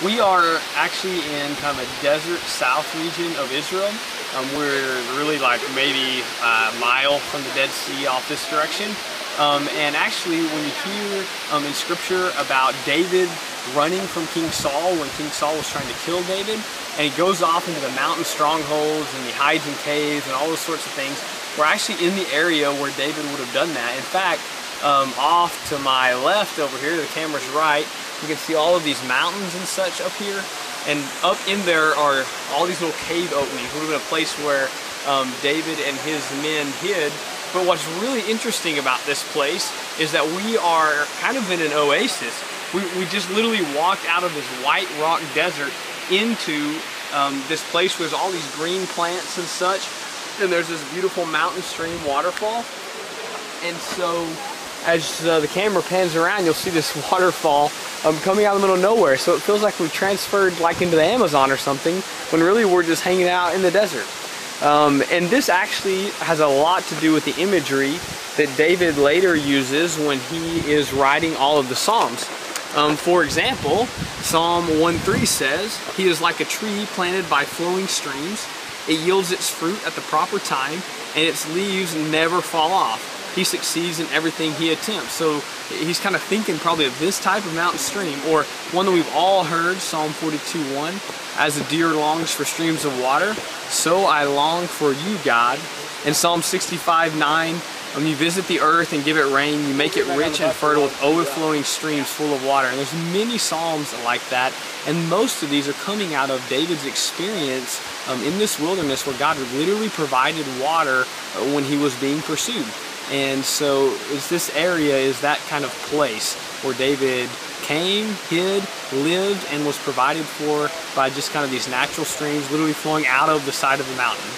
We are actually in kind of a desert south region of Israel. We're really like maybe a mile from the Dead Sea off this direction. And actually when you hear in scripture about David running from King Saul when King Saul was trying to kill David, and he goes off into the mountain strongholds and he hides in caves and all those sorts of things, we're actually in the area where David would have done that. In fact, off to my left over here, the camera's right, you can see all of these mountains and such up here, and up in there are all these little cave openings. Would have been a place where David and his men hid. But what's really interesting about this place is that we are kind of in an oasis. We just literally walked out of this white rock desert into this place where there's all these green plants and such, and there's this beautiful mountain stream waterfall. And so as the camera pans around, you'll see this waterfall coming out of the middle of nowhere. So it feels like we've transferred like into the Amazon or something, when really we're just hanging out in the desert. And this actually has a lot to do with the imagery that David later uses when he is writing all of the Psalms. For example, Psalm 1:3 says, "He is like a tree planted by flowing streams. It yields its fruit at the proper time, and its leaves never fall off. He succeeds in everything he attempts." So he's kind of thinking probably of this type of mountain stream, or one that we've all heard, Psalm 42:1, "As the deer longs for streams of water, so I long for you, God." And Psalm 65:9, "You visit the earth and give it rain, you make it rich and fertile with overflowing streams full of water." And there's many psalms like that, and most of these are coming out of David's experience in this wilderness where God literally provided water when he was being pursued. And so this area is that kind of place where David came, hid, lived, and was provided for by just kind of these natural streams literally flowing out of the side of the mountain.